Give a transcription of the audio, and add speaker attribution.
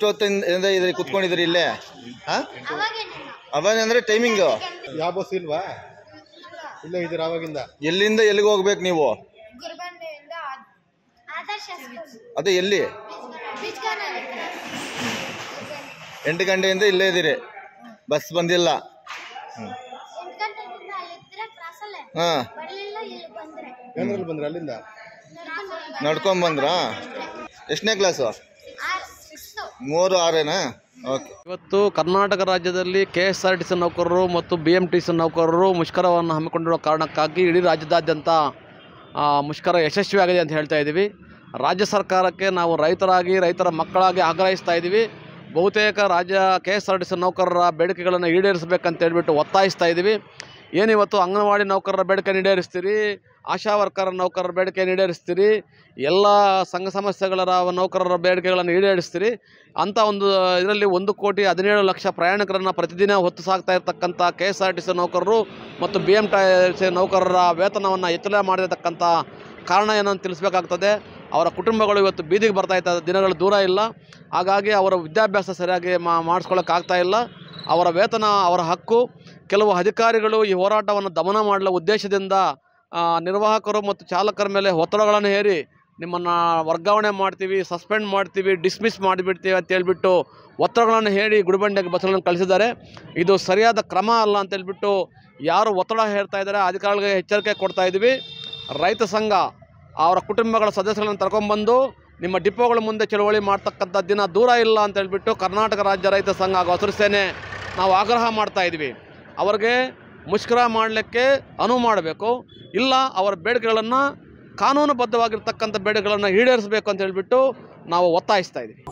Speaker 1: ಎಷ್ಟೊತ್ತಿಂದ ಇದ್ರಿ ಕುತ್ಕೊಂಡಿದ್ರಿ ಇಲ್ಲೇ? ಅವಾಗ ಅಂದ್ರೆ ಟೈಮಿಂಗು
Speaker 2: ಯಾವ ಬಸ್ ಇಲ್ವಾ? ಇಲ್ಲ ಇದ್ದೀರಾ ಅವಾಗಿಂದ?
Speaker 1: ಎಲ್ಲಿಂದ ಎಲ್ಲಿಗೆ ಹೋಗ್ಬೇಕು ನೀವು? ಅದೇ ಎಲ್ಲಿ? 8 ಗಂಟೆಯಿಂದ ಇಲ್ಲೇ ಇದ್ದೀರಿ, ಬಸ್ ಬಂದಿಲ್ಲ? ಹಾಂ,
Speaker 2: ಬಂದ್ರೆ ಅಲ್ಲಿಂದ
Speaker 1: ನಡ್ಕೊಂಡ್ ಬಂದ್ರಾ? ಎಷ್ಟನೇ ಕ್ಲಾಸು? 3, 6 ಓಕೆ.
Speaker 3: ಇವತ್ತು ಕರ್ನಾಟಕ ರಾಜ್ಯದಲ್ಲಿ KSRTC ನೌಕರರು ಮತ್ತು BMTC ನೌಕರರು ಮುಷ್ಕರವನ್ನು ಹಮ್ಮಿಕೊಂಡಿರುವ ಕಾರಣಕ್ಕಾಗಿ ಇಡೀ ರಾಜ್ಯದಾದ್ಯಂತ ಮುಷ್ಕರ ಯಶಸ್ವಿಯಾಗಿದೆ ಅಂತ ಹೇಳ್ತಾ ಇದ್ದೀವಿ. ರಾಜ್ಯ ಸರ್ಕಾರಕ್ಕೆ ನಾವು ರೈತರ ಮಕ್ಕಳಾಗಿ ಆಗ್ರಹಿಸ್ತಾ ಇದ್ದೀವಿ. ಬಹುತೇಕ ರಾಜ್ಯ KSRTC ನೌಕರರ ಬೇಡಿಕೆಗಳನ್ನು ಈಡೇರಿಸಬೇಕಂತ ಹೇಳ್ಬಿಟ್ಟು ಒತ್ತಾಯಿಸ್ತಾ ಇದ್ದೀವಿ. ಏನಿವತ್ತು ಅಂಗನವಾಡಿ ನೌಕರರ ಬೇಡಿಕೆ ಈಡೇರಿಸ್ತೀರಿ, ಆಶಾ ವರ್ಕರ್ ನೌಕರರ ಬೇಡಿಕೆ ಈಡೇರಿಸ್ತೀರಿ, ಎಲ್ಲ ಸಂಘ ಸಂಸ್ಥೆಗಳ ನೌಕರರ ಬೇಡಿಕೆಗಳನ್ನು ಈಡೇರಿಸ್ತೀರಿ ಅಂತ ಒಂದು ಇದರಲ್ಲಿ 1,17,00,000 ಪ್ರಯಾಣಿಕರನ್ನು ಪ್ರತಿದಿನ ಹೊತ್ತು ಸಾಗ್ತಾ ಇರತಕ್ಕಂಥ KSRTC ನೌಕರರು ಮತ್ತು BMTC ನೌಕರರ ವೇತನವನ್ನು ಹೆಚ್ಚಳ ಮಾಡಿರತಕ್ಕಂಥ ಕಾರಣ ಏನಂತ ತಿಳಿಸಬೇಕಾಗ್ತದೆ. ಅವರ ಕುಟುಂಬಗಳು ಇವತ್ತು ಬೀದಿಗೆ ಬರ್ತಾ ಇದ್ದ ದಿನಗಳು ದೂರ ಇಲ್ಲ. ಹಾಗಾಗಿ ಅವರ ವಿದ್ಯಾಭ್ಯಾಸ ಸರಿಯಾಗಿ ಮಾಡಿಸ್ಕೊಳ್ಳೋಕ್ಕಾಗ್ತಾ ಇಲ್ಲ. ಅವರ ವೇತನ ಅವರ ಹಕ್ಕು. ಕೆಲವು ಅಧಿಕಾರಿಗಳು ಈ ಹೋರಾಟವನ್ನು ದಮನ ಮಾಡಲು ಉದ್ದೇಶದಿಂದ ನಿರ್ವಾಹಕರು ಮತ್ತು ಚಾಲಕರ ಮೇಲೆ ಒತ್ತಡಗಳನ್ನು ಹೇರಿ ನಿಮ್ಮನ್ನು ವರ್ಗಾವಣೆ ಮಾಡ್ತೀವಿ, ಸಸ್ಪೆಂಡ್ ಮಾಡ್ತೀವಿ, ಡಿಸ್ಮಿಸ್ ಮಾಡಿಬಿಡ್ತೀವಿ ಅಂತ ಹೇಳ್ಬಿಟ್ಟು ಒತ್ತಡಗಳನ್ನು ಹೇಳಿ ಗುಡಿಬಂಡೆಗೆ ಬಸ್ಗಳನ್ನು ಕಳಿಸಿದ್ದಾರೆ. ಇದು ಸರಿಯಾದ ಕ್ರಮ ಅಲ್ಲ ಅಂತ ಹೇಳ್ಬಿಟ್ಟು ಯಾರು ಒತ್ತಡ ಹೇರ್ತಾ ಇದ್ದಾರೆ ಅಧಿಕಾರಿಗಳಿಗೆ ಎಚ್ಚರಿಕೆ ಕೊಡ್ತಾ ಇದ್ದೀವಿ. ರೈತ ಸಂಘ ಅವರ ಕುಟುಂಬಗಳ ಸದಸ್ಯಗಳನ್ನು ಕರ್ಕೊಂಡ್ಬಂದು ನಿಮ್ಮ ಡಿಪೋಗಳ ಮುಂದೆ ಚಳುವಳಿ ಮಾಡ್ತಕ್ಕಂಥ ದಿನ ದೂರ ಇಲ್ಲ ಅಂತ ಹೇಳ್ಬಿಟ್ಟು ಕರ್ನಾಟಕ ರಾಜ್ಯ ರೈತ ಸಂಘ ಹಾಗೂ ಹಸಿರು ಸೇನೆ ನಾವು ಆಗ್ರಹ ಮಾಡ್ತಾ ಇದ್ವಿ. ಅವ್ರಿಗೆ ಮುಷ್ಕರ ಮಾಡಲಿಕ್ಕೆ ಅನುವು ಮಾಡಬೇಕು, ಇಲ್ಲ ಅವರ ಬೇಡಿಕೆಗಳನ್ನು ಕಾನೂನುಬದ್ಧವಾಗಿರ್ತಕ್ಕಂಥ ಬೇಡಿಕೆಗಳನ್ನು ಈಡೇರಿಸಬೇಕು ಅಂತ ಹೇಳ್ಬಿಟ್ಟು ನಾವು ಒತ್ತಾಯಿಸ್ತಾ ಇದ್ವಿ.